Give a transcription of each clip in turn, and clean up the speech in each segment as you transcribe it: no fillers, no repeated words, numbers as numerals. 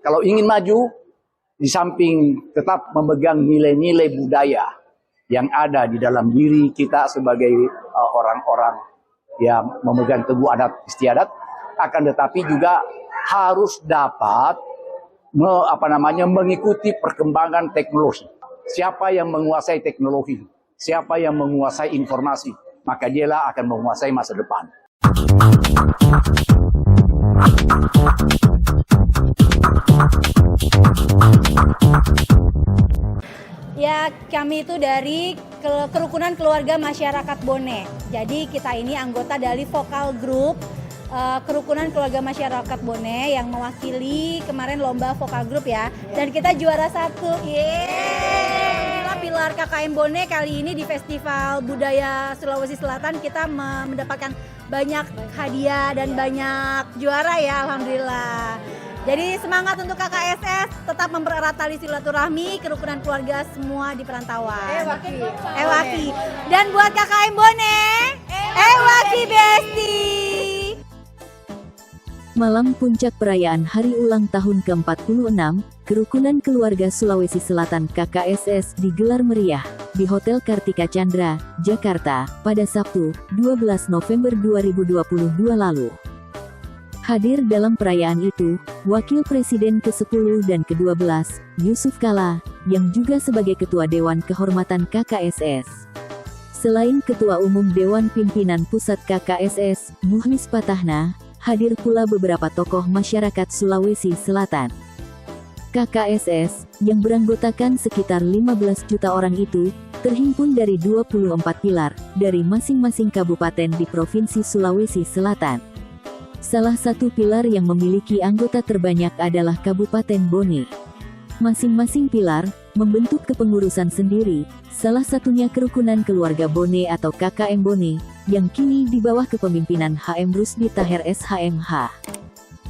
Kalau ingin maju, di samping tetap memegang nilai-nilai budaya yang ada di dalam diri kita sebagai orang-orang yang memegang teguh adat istiadat, akan tetapi juga harus dapat mengikuti perkembangan teknologi. Siapa yang menguasai teknologi, siapa yang menguasai informasi, maka dialah akan menguasai masa depan. Ya, kami itu dari Kerukunan Keluarga Masyarakat Bone. Jadi kita ini anggota dari vokal grup Kerukunan Keluarga Masyarakat Bone yang mewakili kemarin lomba vokal grup ya. Dan kita juara 1. Yeay! Pilar KKN Bone kali ini di Festival Budaya Sulawesi Selatan kita mendapatkan banyak hadiah dan banyak juara ya, alhamdulillah. Jadi semangat untuk KKSS, tetap mempererat tali silaturahmi, kerukunan keluarga semua di perantauan. Ewaki. Dan buat KKN Bone, Ewaki Besti. Malam puncak perayaan hari ulang tahun ke-46, Kerukunan Keluarga Sulawesi Selatan KKSS digelar meriah di Hotel Kartika Chandra, Jakarta, pada Sabtu, 12 November 2022 lalu. Hadir dalam perayaan itu, Wakil Presiden ke-10 dan ke-12, Yusuf Kala, yang juga sebagai Ketua Dewan Kehormatan KKSS. Selain Ketua Umum Dewan Pimpinan Pusat KKSS, Muhlis Patahna, hadir pula beberapa tokoh masyarakat Sulawesi Selatan. KKSS, yang beranggotakan sekitar 15 juta orang itu, terhimpun dari 24 pilar, dari masing-masing kabupaten di Provinsi Sulawesi Selatan. Salah satu pilar yang memiliki anggota terbanyak adalah Kabupaten Bone. Masing-masing pilar membentuk kepengurusan sendiri, salah satunya Kerukunan Keluarga Bone atau KKM Bone, yang kini di bawah kepemimpinan HM Rusdi Taher SHMH.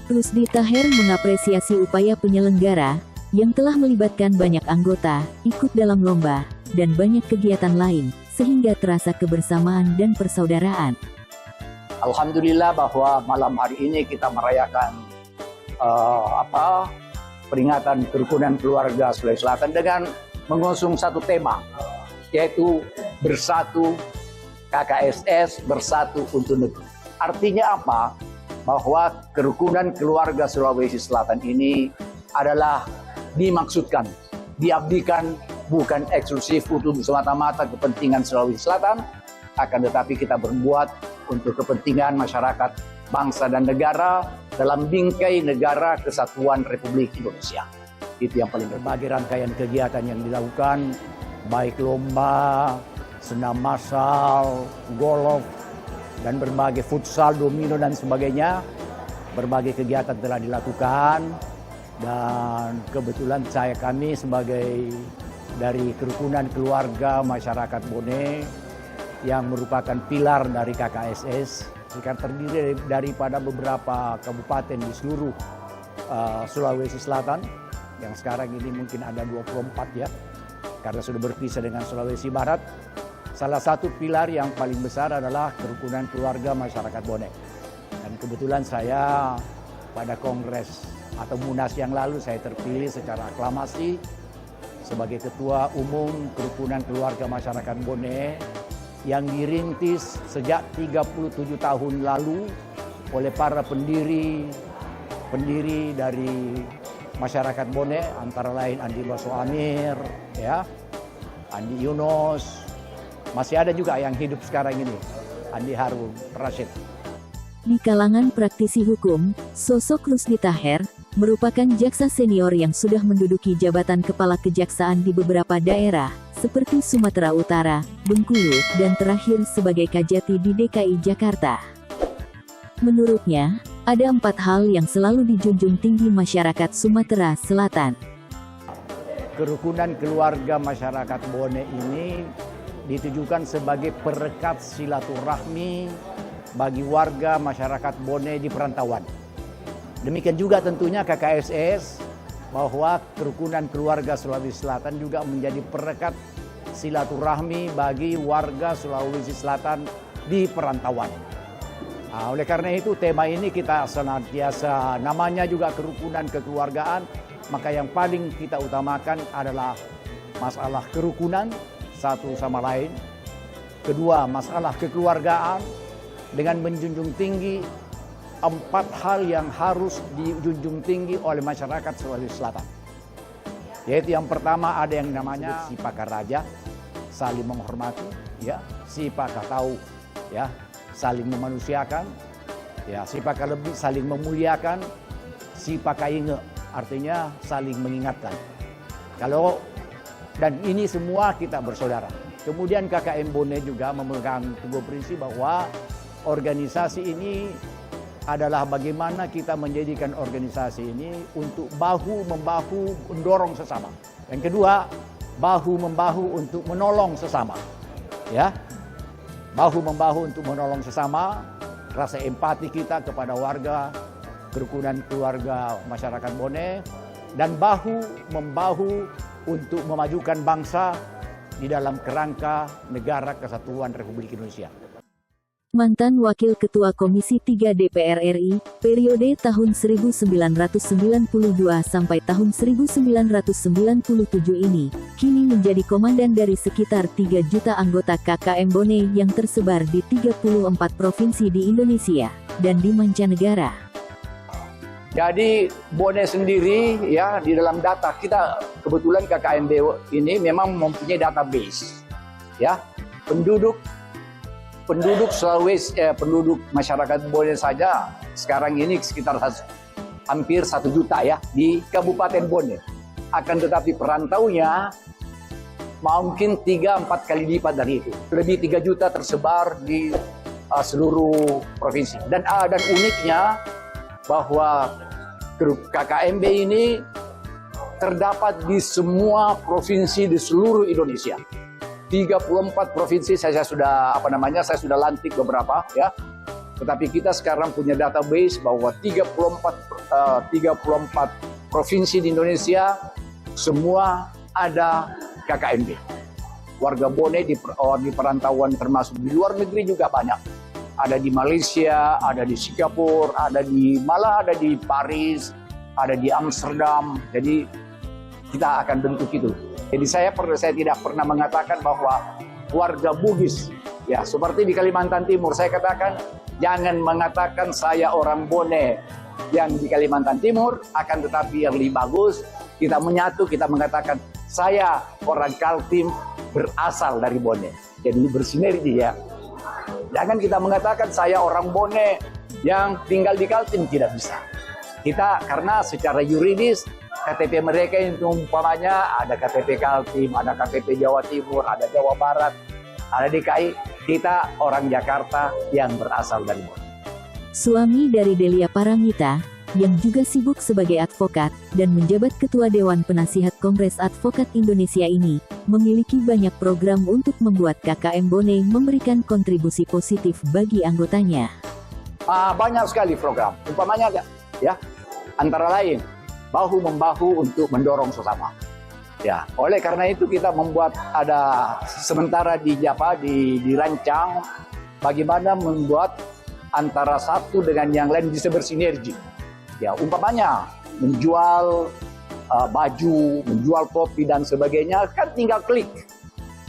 Rusdi Taher mengapresiasi upaya penyelenggara, yang telah melibatkan banyak anggota, ikut dalam lomba, dan banyak kegiatan lain, sehingga terasa kebersamaan dan persaudaraan. Alhamdulillah bahwa malam hari ini kita merayakan peringatan Kerukunan Keluarga Sulawesi Selatan dengan mengusung satu tema, yaitu bersatu KKSS, bersatu untuk negeri. Artinya apa? Bahwa Kerukunan Keluarga Sulawesi Selatan ini adalah dimaksudkan, diabdikan bukan eksklusif untuk semata-mata kepentingan Sulawesi Selatan, akan tetapi kita berbuat untuk kepentingan masyarakat, bangsa dan negara dalam bingkai negara kesatuan Republik Indonesia. Itu yang paling berbagai rangkaian kegiatan yang dilakukan, baik lomba, senam massal, golf, dan berbagai futsal, domino dan sebagainya. Berbagai kegiatan telah dilakukan, dan kebetulan kami sebagai dari Kerukunan Keluarga Masyarakat Bone yang merupakan pilar dari KKSS, yang terdiri daripada beberapa kabupaten di seluruh Sulawesi Selatan, yang sekarang ini mungkin ada 24 ya, karena sudah berpisah dengan Sulawesi Barat. Salah satu pilar yang paling besar adalah Kerukunan Keluarga Masyarakat Bone. Dan kebetulan saya pada kongres atau munas yang lalu saya terpilih secara aklamasi sebagai Ketua Umum Kerukunan Keluarga Masyarakat Bone yang dirintis sejak 37 tahun lalu oleh para pendiri dari masyarakat Bone, antara lain Andi Baso Amir, ya, Andi Yunus, masih ada juga yang hidup sekarang ini, Andi Harun Rashid. Di kalangan praktisi hukum, sosok Rusdi Taher merupakan jaksa senior yang sudah menduduki jabatan kepala kejaksaan di beberapa daerah, seperti Sumatera Utara, Bengkulu, dan terakhir sebagai Kajati di DKI Jakarta. Menurutnya, ada 4 hal yang selalu dijunjung tinggi masyarakat Sumatera Selatan. Kerukunan Keluarga Masyarakat Bone ini ditujukan sebagai perekat silaturahmi bagi warga masyarakat Bone di perantauan. Demikian juga tentunya KKSS, bahwa Kerukunan Keluarga Sulawesi Selatan juga menjadi perekat silaturahmi bagi warga Sulawesi Selatan di perantauan. Oleh karena itu tema ini kita senantiasa, namanya juga kerukunan kekeluargaan, maka yang paling kita utamakan adalah masalah kerukunan satu sama lain. Kedua, masalah kekeluargaan dengan menjunjung tinggi 4 hal yang harus dijunjung tinggi oleh masyarakat Sulawesi Selatan. Yaitu yang pertama ada yang namanya sipaka raja, saling menghormati, ya, sipaka tahu, ya, saling memanusiakan, ya, sipaka lebih saling memuliakan, sipaka inge, artinya saling mengingatkan. Dan ini semua kita bersaudara. Kemudian KKM Bone juga memegang teguh prinsip bahwa organisasi ini adalah bagaimana kita menjadikan organisasi ini untuk bahu-membahu mendorong sesama. Yang kedua, bahu-membahu untuk menolong sesama. Ya, bahu-membahu untuk menolong sesama, rasa empati kita kepada warga, kerukunan keluarga masyarakat Bone, dan bahu-membahu untuk memajukan bangsa di dalam kerangka Negara Kesatuan Republik Indonesia. Mantan Wakil Ketua Komisi 3 DPR RI, periode tahun 1992 sampai tahun 1997 ini, kini menjadi komandan dari sekitar 3 juta anggota KKM Bone yang tersebar di 34 provinsi di Indonesia dan di mancanegara. Jadi Bone sendiri, ya, di dalam data kita, kebetulan KKM ini memang mempunyai database, ya, penduduk Sulawesi, penduduk masyarakat Bone saja sekarang ini sekitar hampir 1 juta, ya, di Kabupaten Bone. Akan tetapi perantaunya mungkin 3-4 kali lipat dari itu. Lebih 3 juta tersebar di seluruh provinsi. Dan uniknya bahwa KKMB ini terdapat di semua provinsi di seluruh Indonesia. 34 provinsi saya sudah lantik beberapa, ya. Tetapi kita sekarang punya database bahwa 34 provinsi di Indonesia semua ada KKMB. Warga Bone di perantauan termasuk di luar negeri juga banyak. Ada di Malaysia, ada di Singapura, malah ada di Paris, ada di Amsterdam. Jadi kita akan bentuk itu. Jadi saya tidak pernah mengatakan bahwa warga Bugis, ya, seperti di Kalimantan Timur, saya katakan jangan mengatakan saya orang Bone yang di Kalimantan Timur, akan tetapi yang lebih bagus kita menyatu, kita mengatakan saya orang Kaltim berasal dari Bone. Jadi bersinergi, ya. Jangan kita mengatakan saya orang Bone yang tinggal di Kaltim, tidak bisa. Kita karena secara yuridis KTP mereka itu umpamanya ada KTP Kaltim, ada KTP Jawa Timur, ada Jawa Barat, ada DKI. Kita orang Jakarta yang berasal dari Bone. Suami dari Delia Paramita, yang juga sibuk sebagai advokat dan menjabat Ketua Dewan Penasihat Kongres Advokat Indonesia ini, memiliki banyak program untuk membuat KKM Bone memberikan kontribusi positif bagi anggotanya. Banyak sekali program, umpamanya, ya, antara lain bahu-membahu untuk mendorong sesama. Ya, oleh karena itu kita membuat ada sementara dirancang bagaimana membuat antara satu dengan yang lain bisa bersinergi. Ya, umpamanya menjual baju, menjual topi dan sebagainya, kan tinggal klik.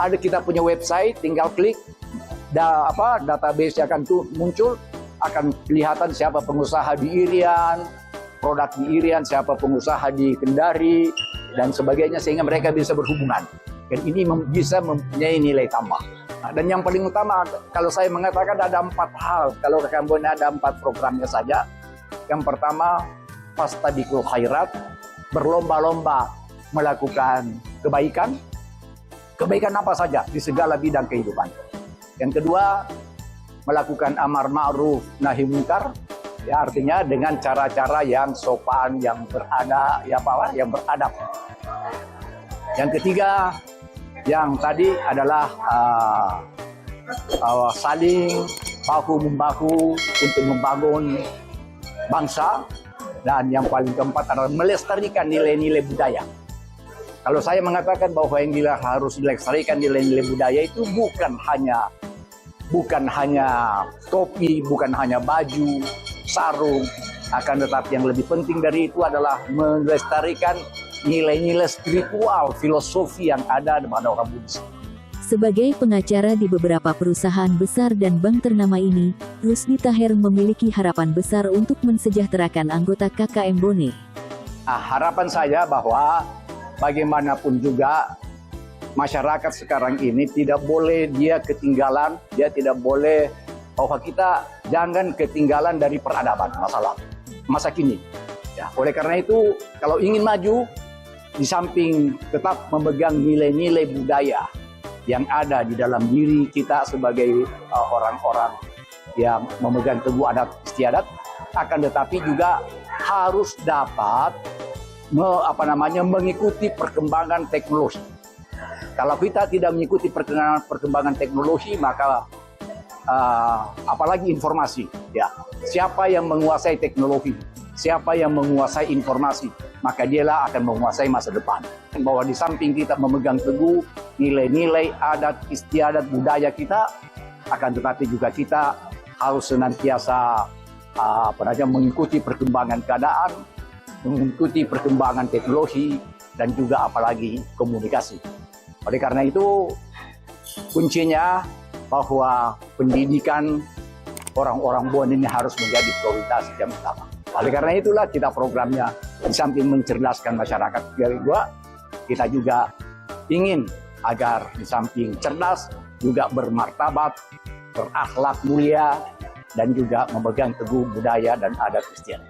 Ada kita punya website, tinggal klik, database akan muncul, akan kelihatan siapa pengusaha di Irian, produk di Irian, siapa pengusaha di Kendari, dan sebagainya, sehingga mereka bisa berhubungan. Dan ini bisa mempunyai nilai tambah. Dan yang paling utama, kalau saya mengatakan ada 4 hal, kalau KKM Bone ada 4 programnya saja. Yang pertama, Fastabiqul Khairat, berlomba-lomba melakukan kebaikan. Kebaikan apa saja di segala bidang kehidupan. Yang kedua, melakukan amar ma'ruf nahi munkar. Ya, artinya dengan cara-cara yang sopan, yang beradab, yang beradab. Yang ketiga, yang tadi adalah saling bahu-membahu untuk membangun bangsa. Dan yang paling keempat adalah melestarikan nilai-nilai budaya. Kalau saya mengatakan bahwa yang harus dilestarikan nilai-nilai budaya itu bukan hanya topi, bukan hanya baju, sarung, Akan tetapi yang lebih penting dari itu adalah melestarikan nilai-nilai spiritual, filosofi yang ada pada orang Buddhis. Sebagai pengacara di beberapa perusahaan besar dan bank ternama ini, Rusdi Taher memiliki harapan besar untuk mensejahterakan anggota KKM Bone. Nah, harapan saya bahwa bagaimanapun juga masyarakat sekarang ini tidak boleh dia ketinggalan, dia tidak boleh bahwa kita jangan ketinggalan dari peradaban masa kini. Ya, oleh karena itu kalau ingin maju, di samping tetap memegang nilai-nilai budaya yang ada di dalam diri kita sebagai orang-orang yang memegang teguh adat istiadat, akan tetapi juga harus dapat mengikuti perkembangan teknologi. Kalau kita tidak mengikuti perkembangan teknologi, maka apalagi informasi, ya. Siapa yang menguasai teknologi, siapa yang menguasai informasi, maka dialah akan menguasai masa depan. Bahwa di samping kita memegang teguh nilai-nilai adat istiadat budaya kita, akan tetapi juga kita harus senantiasa mengikuti perkembangan keadaan, mengikuti perkembangan teknologi, dan juga apalagi komunikasi. Oleh karena itu, kuncinya bahwa pendidikan orang-orang Bone ini harus menjadi prioritas yang utama. Oleh karena itulah kita programnya di samping mencerdaskan masyarakat kedua, kita juga ingin agar di samping cerdas juga bermartabat, berakhlak mulia, dan juga memegang teguh budaya dan adat istiadat.